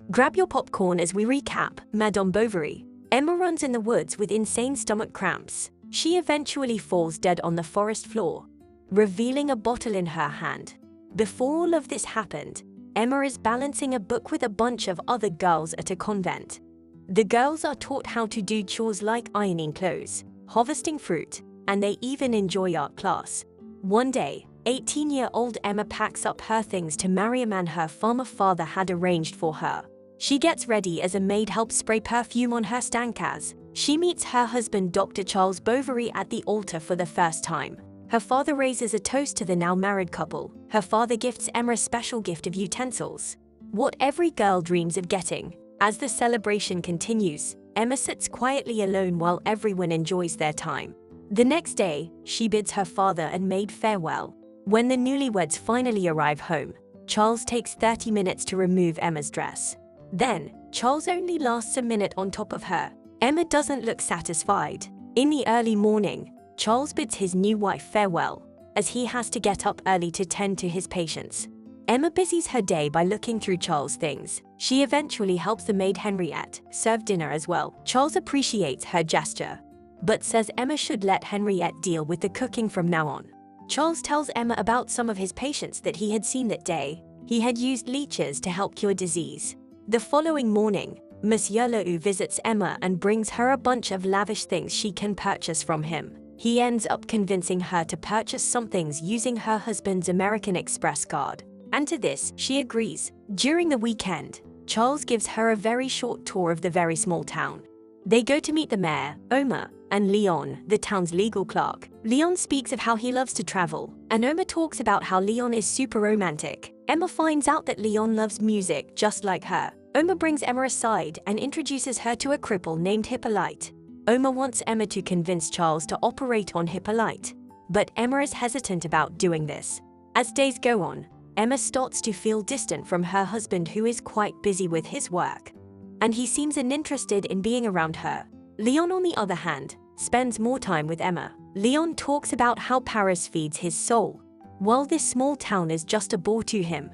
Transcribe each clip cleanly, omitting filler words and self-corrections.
Grab your popcorn as we recap Madame Bovary. Emma runs in the woods with insane stomach cramps. She eventually falls dead on the forest floor, revealing a bottle in her hand. Before all of this happened, Emma is balancing a book with a bunch of other girls at a convent. The girls are taught how to do chores like ironing clothes, harvesting fruit, and they even enjoy art class. One day, 18-year-old Emma packs up her things to marry a man her farmer father had arranged for her. She gets ready as a maid helps spray perfume on her stankaz. She meets her husband Dr. Charles Bovary at the altar for the first time. Her father raises a toast to the now married couple. Her father gifts Emma a special gift of utensils, what every girl dreams of getting. As the celebration continues, Emma sits quietly alone while everyone enjoys their time. The next day, she bids her father and maid farewell. When the newlyweds finally arrive home, Charles takes 30 minutes to remove Emma's dress. Then, Charles only lasts a minute on top of her. Emma doesn't look satisfied. In the early morning, Charles bids his new wife farewell, as he has to get up early to tend to his patients. Emma busies her day by looking through Charles' things. She eventually helps the maid Henriette serve dinner as well. Charles appreciates her gesture, but says Emma should let Henriette deal with the cooking from now on. Charles tells Emma about some of his patients that he had seen that day. He had used leeches to help cure disease. The following morning, Monsieur Lloyd-Hughes visits Emma and brings her a bunch of lavish things she can purchase from him. He ends up convincing her to purchase some things using her husband's American Express card, and to this, she agrees. During the weekend, Charles gives her a very short tour of the very small town. They go to meet the mayor, Omar, and Leon, the town's legal clerk. Leon speaks of how he loves to travel, and Omar talks about how Leon is super romantic. Emma finds out that Leon loves music just like her. Omar brings Emma aside and introduces her to a cripple named Hippolyte. Omar wants Emma to convince Charles to operate on Hippolyte, but Emma is hesitant about doing this. As days go on, Emma starts to feel distant from her husband, who is quite busy with his work, and he seems uninterested in being around her. Leon, on the other hand, spends more time with Emma. Leon talks about how Paris feeds his soul, while this small town is just a bore to him.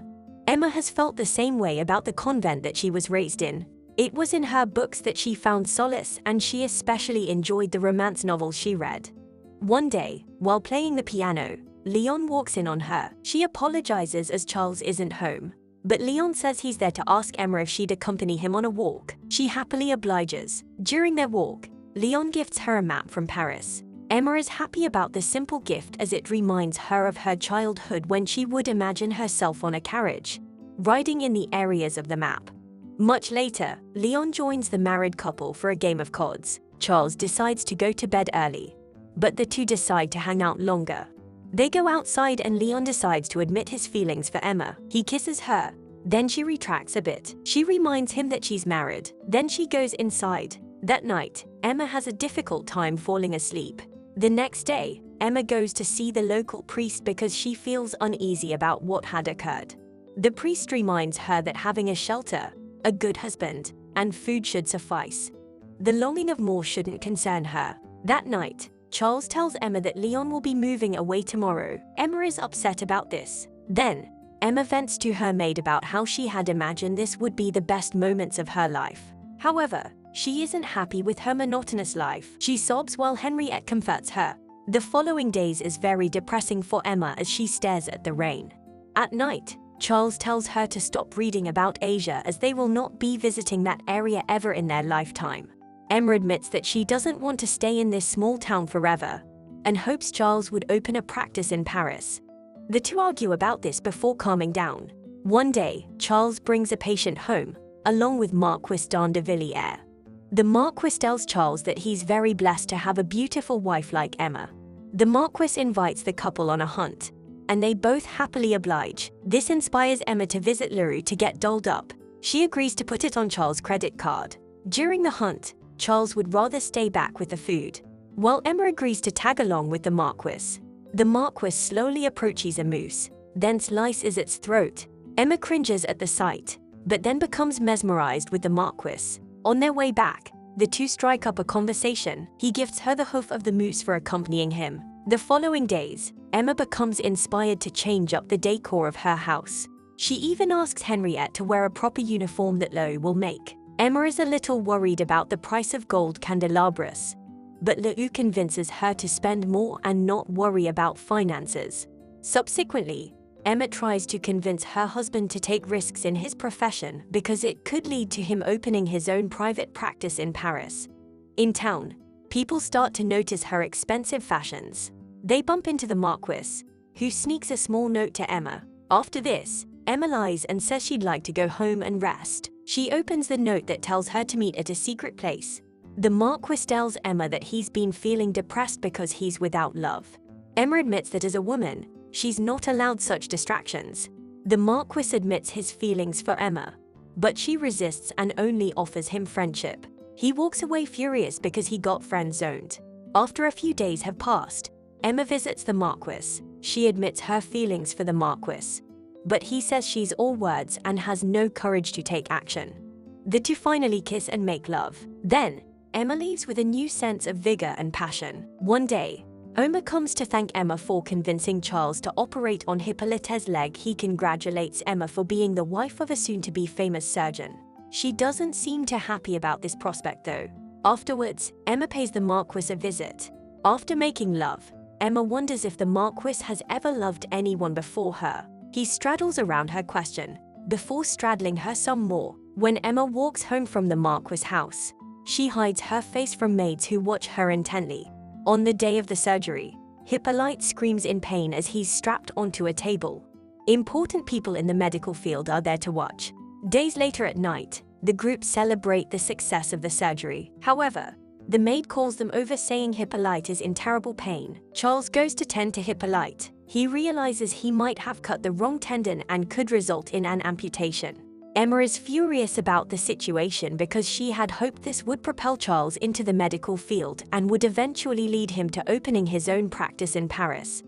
Emma has felt the same way about the convent that she was raised in. It was in her books that she found solace, and she especially enjoyed the romance novels she read. One day, while playing the piano, Leon walks in on her. She apologizes as Charles isn't home, but Leon says he's there to ask Emma if she'd accompany him on a walk. She happily obliges. During their walk, Leon gifts her a map from Paris. Emma is happy about the simple gift as it reminds her of her childhood when she would imagine herself on a carriage, riding in the areas of the map. Much later, Leon joins the married couple for a game of cards. Charles decides to go to bed early, but the two decide to hang out longer. They go outside and Leon decides to admit his feelings for Emma. He kisses her, then she retracts a bit. She reminds him that she's married. Then she goes inside. That night, Emma has a difficult time falling asleep. The next day, Emma goes to see the local priest because she feels uneasy about what had occurred. The priest reminds her that having a shelter, a good husband, and food should suffice. The longing of more shouldn't concern her. That night, Charles tells Emma that Leon will be moving away tomorrow. Emma is upset about this. Then, Emma vents to her maid about how she had imagined this would be the best moments of her life. However, she isn't happy with her monotonous life. She sobs while Henriette comforts her. The following days is very depressing for Emma as she stares at the rain. At night, Charles tells her to stop reading about Asia as they will not be visiting that area ever in their lifetime. Emma admits that she doesn't want to stay in this small town forever, and hopes Charles would open a practice in Paris. The two argue about this before calming down. One day, Charles brings a patient home, along with Marquis d'Andevillers. The Marquis tells Charles that he's very blessed to have a beautiful wife like Emma. The Marquis invites the couple on a hunt, and they both happily oblige. This inspires Emma to visit Leroux to get dolled up. She agrees to put it on Charles' credit card. During the hunt, Charles would rather stay back with the food, while Emma agrees to tag along with the Marquis. The Marquis slowly approaches a moose, then slices its throat. Emma cringes at the sight, but then becomes mesmerized with the Marquis. On their way back, the two strike up a conversation. He gifts her the hoof of the moose for accompanying him. The following days, Emma becomes inspired to change up the decor of her house. She even asks Henriette to wear a proper uniform that Lou will make. Emma is a little worried about the price of gold candelabras, but Lou convinces her to spend more and not worry about finances. Subsequently, Emma tries to convince her husband to take risks in his profession because it could lead to him opening his own private practice in Paris. In town, people start to notice her expensive fashions. They bump into the Marquis, who sneaks a small note to Emma. After this, Emma lies and says she'd like to go home and rest. She opens the note that tells her to meet at a secret place. The Marquis tells Emma that he's been feeling depressed because he's without love. Emma admits that as a woman, she's not allowed such distractions. The Marquis admits his feelings for Emma, but she resists and only offers him friendship. He walks away furious because he got friend-zoned. After a few days have passed, Emma visits the Marquis. She admits her feelings for the Marquis, but he says she's all words and has no courage to take action. The two finally kiss and make love. Then, Emma leaves with a new sense of vigor and passion. One day, Homer comes to thank Emma for convincing Charles to operate on Hippolyte's leg. He congratulates Emma for being the wife of a soon-to-be famous surgeon. She doesn't seem too happy about this prospect though. Afterwards, Emma pays the Marquis a visit. After making love, Emma wonders if the Marquis has ever loved anyone before her. He straddles around her question, before straddling her some more. When Emma walks home from the Marquis' house, she hides her face from maids who watch her intently. On the day of the surgery, Hippolyte screams in pain as he's strapped onto a table. Important people in the medical field are there to watch. Days later at night, the group celebrate the success of the surgery. However, the maid calls them over saying Hippolyte is in terrible pain. Charles goes to tend to Hippolyte. He realizes he might have cut the wrong tendon and could result in an amputation. Emma is furious about the situation because she had hoped this would propel Charles into the medical field and would eventually lead him to opening his own practice in Paris.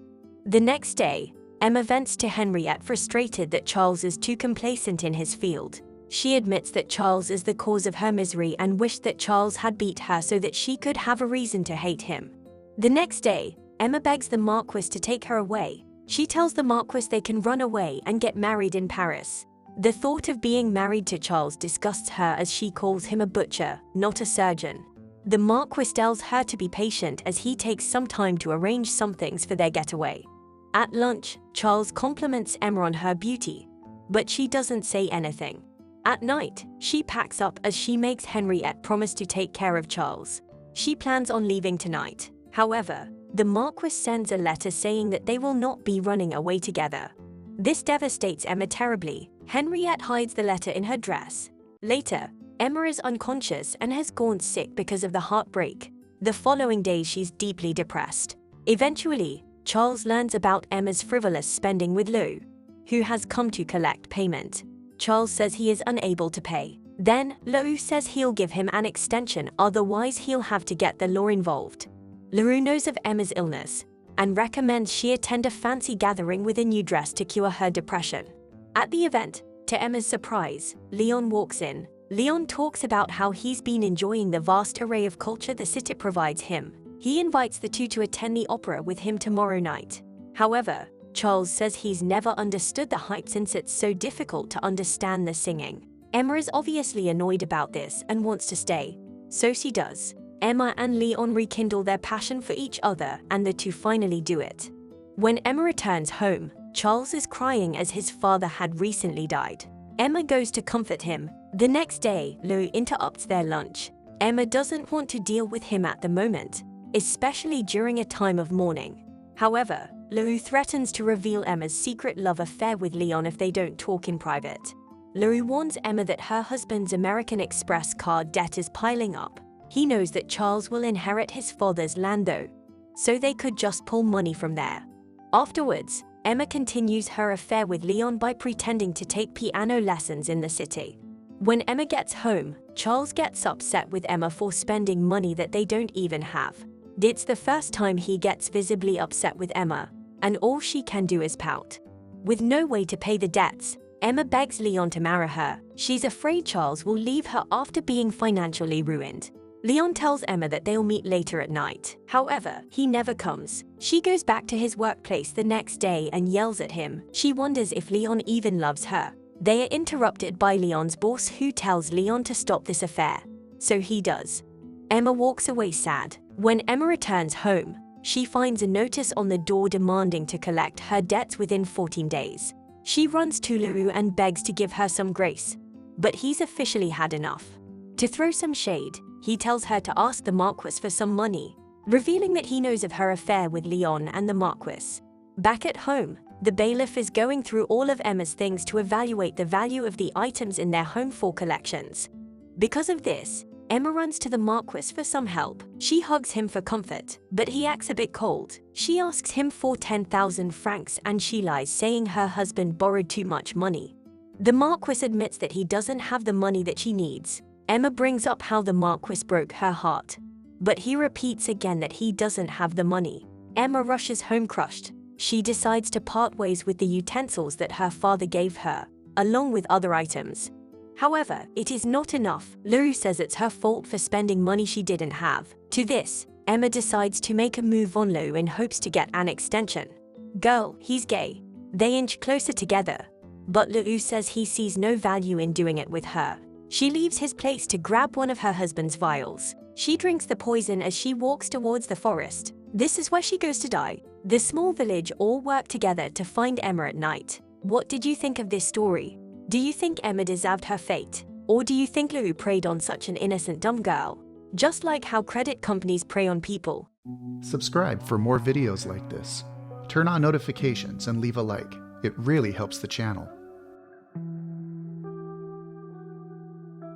The next day, Emma vents to Henriette, frustrated that Charles is too complacent in his field. She admits that Charles is the cause of her misery and wished that Charles had beat her so that she could have a reason to hate him. The next day, Emma begs the Marquis to take her away. She tells the Marquis they can run away and get married in Paris. The thought of being married to Charles disgusts her as she calls him a butcher, not a surgeon. The Marquis tells her to be patient as he takes some time to arrange some things for their getaway. At lunch, Charles compliments Emma on her beauty, but she doesn't say anything. At night, she packs up as she makes Henriette promise to take care of Charles. She plans on leaving tonight. However, the Marquis sends a letter saying that they will not be running away together. This devastates Emma terribly. Henriette hides the letter in her dress. Later, Emma is unconscious and has gone sick because of the heartbreak. The following day, she's deeply depressed. Eventually, Charles learns about Emma's frivolous spending with Lou, who has come to collect payment. Charles says he is unable to pay. Then, Lou says he'll give him an extension, otherwise he'll have to get the law involved. Lou knows of Emma's illness and recommends she attend a fancy gathering with a new dress to cure her depression. At the event, to Emma's surprise, Leon walks in. Leon talks about how he's been enjoying the vast array of culture the city provides him. He invites the two to attend the opera with him tomorrow night. However, Charles says he's never understood the hype since it's so difficult to understand the singing. Emma is obviously annoyed about this and wants to stay, so she does. Emma and Leon rekindle their passion for each other and the two finally do it. When Emma returns home, Charles is crying as his father had recently died. Emma goes to comfort him. The next day, Lou interrupts their lunch. Emma doesn't want to deal with him at the moment, especially during a time of mourning. However, Lou threatens to reveal Emma's secret love affair with Leon if they don't talk in private. Lou warns Emma that her husband's American Express card debt is piling up. He knows that Charles will inherit his father's land though, so they could just pull money from there. Afterwards, Emma continues her affair with Leon by pretending to take piano lessons in the city. When Emma gets home, Charles gets upset with Emma for spending money that they don't even have. It's the first time he gets visibly upset with Emma, and all she can do is pout. With no way to pay the debts, Emma begs Leon to marry her. She's afraid Charles will leave her after being financially ruined. Leon tells Emma that they'll meet later at night. However, he never comes. She goes back to his workplace the next day and yells at him. She wonders if Leon even loves her. They are interrupted by Leon's boss, who tells Leon to stop this affair. So he does. Emma walks away sad. When Emma returns home, she finds a notice on the door demanding to collect her debts within 14 days. She runs to Lou and begs to give her some grace. But he's officially had enough. To throw some shade, he tells her to ask the Marquis for some money, revealing that he knows of her affair with Leon and the Marquis. Back at home, the bailiff is going through all of Emma's things to evaluate the value of the items in their home for collections. Because of this, Emma runs to the Marquis for some help. She hugs him for comfort, but he acts a bit cold. She asks him for 10,000 francs and she lies, saying her husband borrowed too much money. The Marquis admits that he doesn't have the money that she needs. Emma brings up how the Marquis broke her heart, but he repeats again that he doesn't have the money. Emma rushes home crushed. She decides to part ways with the utensils that her father gave her, along with other items. However, it is not enough. Lou says it's her fault for spending money she didn't have. To this, Emma decides to make a move on Lou in hopes to get an extension. Girl, he's gay. They inch closer together, but Lou says he sees no value in doing it with her. She leaves his place to grab one of her husband's vials. She drinks the poison as she walks towards the forest. This is where she goes to die. The small village all work together to find Emma at night. What did you think of this story? Do you think Emma deserved her fate? Or do you think Lou preyed on such an innocent dumb girl? Just like how credit companies prey on people. Subscribe for more videos like this. Turn on notifications and leave a like. It really helps the channel.